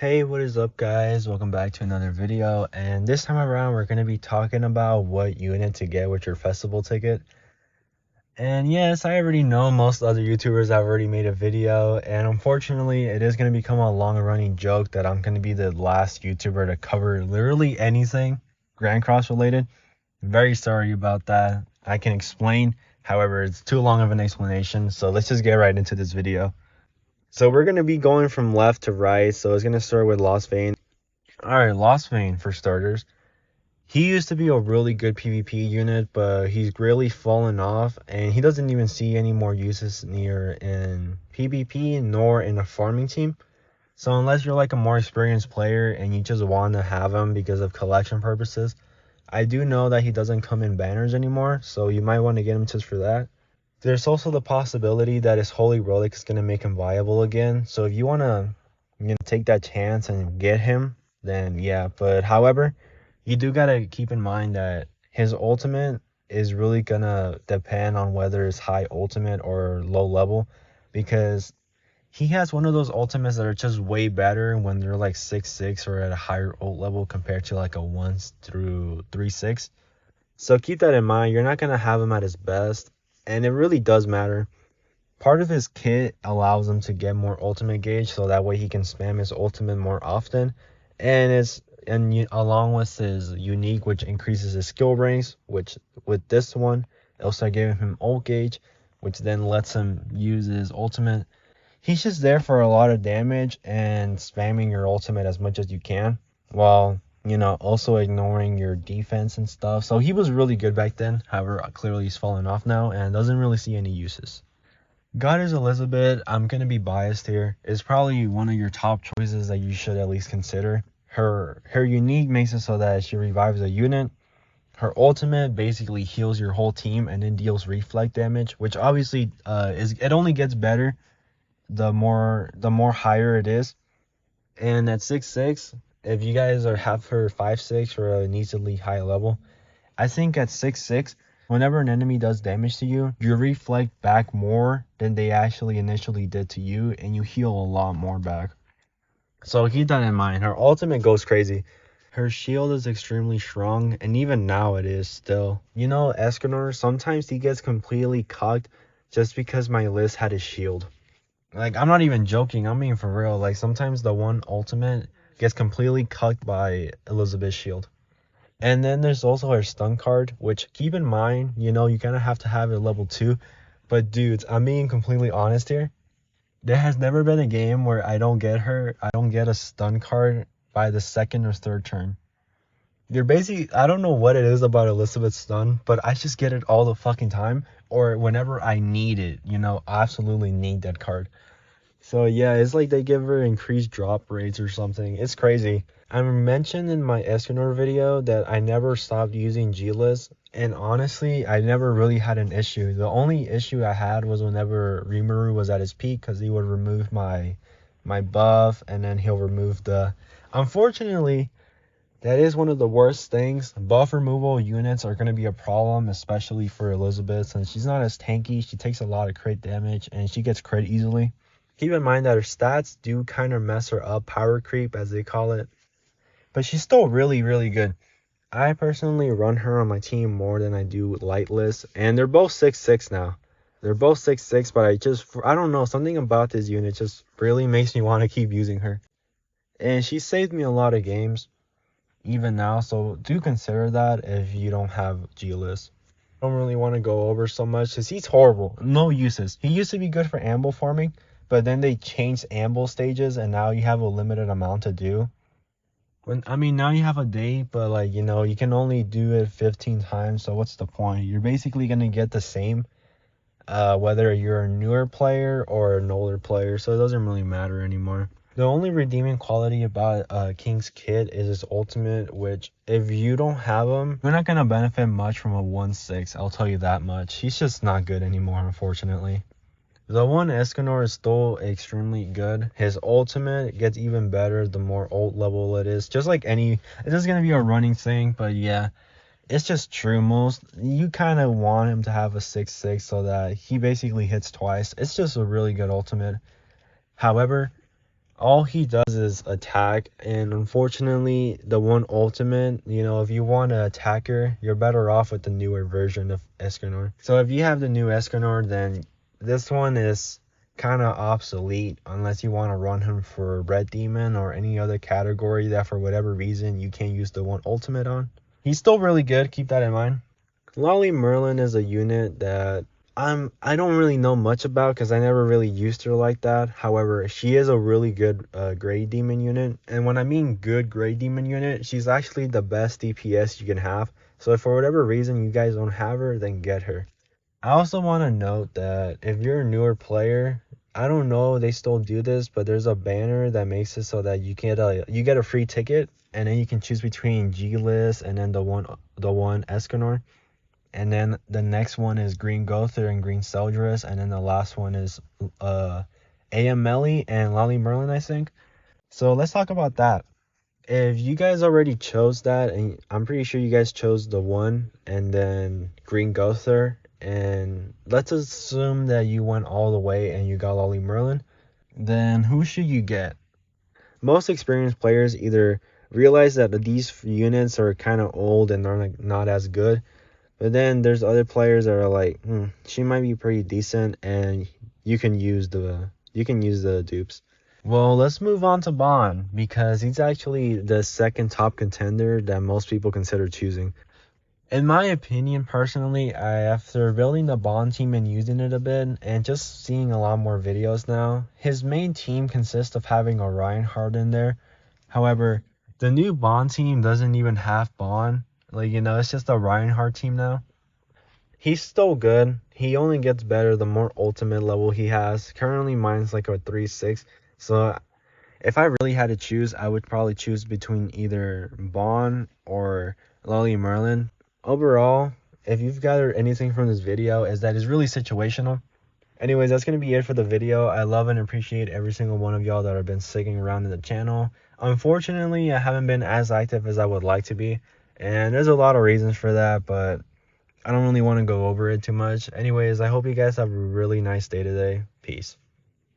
Hey, what is up guys? Welcome back to another video, and this time around we're going to be talking about what unit to get with your festival ticket. And yes, I already know most other YouTubers have already made a video, and unfortunately it is going to become a long running joke that I'm going to be the last YouTuber to cover literally anything Grandcross related. Very sorry about that. I can explain, however it's too long of an explanation, so let's just get right into this video. So we're going to be going from left to right, so it's going to start with Lost Vein. Alright, Lost Vein for starters. He used to be a really good PvP unit, but he's really fallen off, and he doesn't even see any more uses near in PvP nor in a farming team. So unless you're like a more experienced player and you just want to have him because of collection purposes, I do know that he doesn't come in banners anymore, so you might want to get him just for that. There's also the possibility that his Holy Relic is going to make him viable again, so if you want to take that chance and get him, then yeah. But however, you do gotta keep in mind that his ultimate is really gonna depend on whether it's high ultimate or low level, because he has one of those ultimates that are just way better when they're like 6-6 or at a higher ult level compared to like a 1 through 3-6. So keep that in mind. You're not gonna have him at his best, and it really does matter. Part of his kit allows him to get more ultimate gauge, so that way he can spam his ultimate more often, along with his unique, which increases his skill ranks, which with this one it'll start giving him ult gauge, which then lets him use his ultimate. He's just there for a lot of damage and spamming your ultimate as much as you can, while also ignoring your defense and stuff. So he was really good back then. However, clearly he's fallen off now and doesn't really see any uses. Goddess Elizabeth, I'm going to be biased here, is probably one of your top choices that you should at least consider. Her unique makes it so that she revives a unit. Her ultimate basically heals your whole team and then deals reflect damage, which obviously it only gets better the more higher it is. And at 6-6, if you guys have her 5-6 or a needly high level, I think at 6-6, whenever an enemy does damage to you, you reflect back more than they actually initially did to you, and you heal a lot more back. So keep that in mind. Her ultimate goes crazy. Her shield is extremely strong, and even now it is still. Escanor, sometimes he gets completely cucked just because my list had his shield. Like, I'm not even joking, I'm being for real. Like, sometimes the one ultimate gets completely cucked by Elizabeth's shield. And then there's also her stun card, which keep in mind, you kind of have to have it level 2. But dudes, I'm being completely honest here. There has never been a game where I don't get a stun card by the second or third turn. You're basically, I don't know what it is about Elizabeth's stun, but I just get it all the fucking time. Or whenever I need it, absolutely need that card. So yeah, it's like they give her increased drop rates or something. It's crazy. I mentioned in my Escanor video that I never stopped using G-List, and honestly, I never really had an issue. The only issue I had was whenever Rimuru was at his peak, because he would remove my buff, and then he'll remove the... Unfortunately, that is one of the worst things. Buff removal units are going to be a problem, especially for Elizabeth, since she's not as tanky. She takes a lot of crit damage, and she gets crit easily. Keep in mind that her stats do kind of mess her up, power creep as they call it. But she's still really, really good. I personally run her on my team more than I do Lightless, and they're both 6-6 now. They're both 6-6, but I don't know, something about this unit just really makes me want to keep using her. And she saved me a lot of games, even now, so do consider that if you don't have G-List. I don't really want to go over so much, because he's horrible. No uses. He used to be good for amble farming, but then they changed amble stages, and now you have a limited amount to do. Now you have a day, but you can only do it 15 times, so what's the point? You're basically going to get the same, whether you're a newer player or an older player, so it doesn't really matter anymore. The only redeeming quality about King's kit is his ultimate, which if you don't have him, you're not going to benefit much from a 1-6, I'll tell you that much. He's just not good anymore, unfortunately. The one Escanor is still extremely good. His ultimate gets even better the more ult level it is. Just like it's just going to be a running thing, but yeah, it's just true. You kind of want him to have a 6-6 so that he basically hits twice. It's just a really good ultimate. However, All he does is attack, and unfortunately, the one ultimate, if you want an attacker, you're better off with the newer version of Escanor. So if you have the new Escanor, then this one is kind of obsolete unless you want to run him for Red Demon or any other category that for whatever reason you can't use the one ultimate on. He's still really good, keep that in mind. Lolly Merlin is a unit that I don't really know much about because I never really used her like that. However, she is a really good Grey Demon unit, and when I mean good Grey Demon unit, she's actually the best DPS you can have. So if for whatever reason you guys don't have her, then get her. I also want to note that if you're a newer player, I don't know if they still do this, but there's a banner that makes it so that you get a free ticket, and then you can choose between G-List and then the one Escanor. And then the next one is Green Gother and Green Seldris, and then the last one is AM Melly and Lolly Merlin, I think. So let's talk about that. If you guys already chose that, and I'm pretty sure you guys chose the one and then Green Gother, and let's assume that you went all the way and you got Lolly Merlin, then who should you get? Most experienced players either realize that these units are kind of old and they're not as good, but then there's other players that are like, she might be pretty decent, and you can use the dupes. Well, let's move on to Bond because he's actually the second top contender that most people consider choosing. In my opinion, personally, after building the Bond team and using it a bit, and just seeing a lot more videos now, his main team consists of having a Reinhardt in there. However, the new Bond team doesn't even have Bond. It's just a Reinhardt team now. He's still good. He only gets better the more ultimate level he has. Currently, mine's like a 3-6. So, if I really had to choose, I would probably choose between either Bond or Lolly Merlin. Overall, if you've gathered anything from this video, is that it's really situational. Anyways, that's going to be it for the video. I love and appreciate every single one of y'all that have been sticking around in the channel. Unfortunately, I haven't been as active as I would like to be. And there's a lot of reasons for that, but I don't really want to go over it too much. Anyways, I hope you guys have a really nice day today. Peace.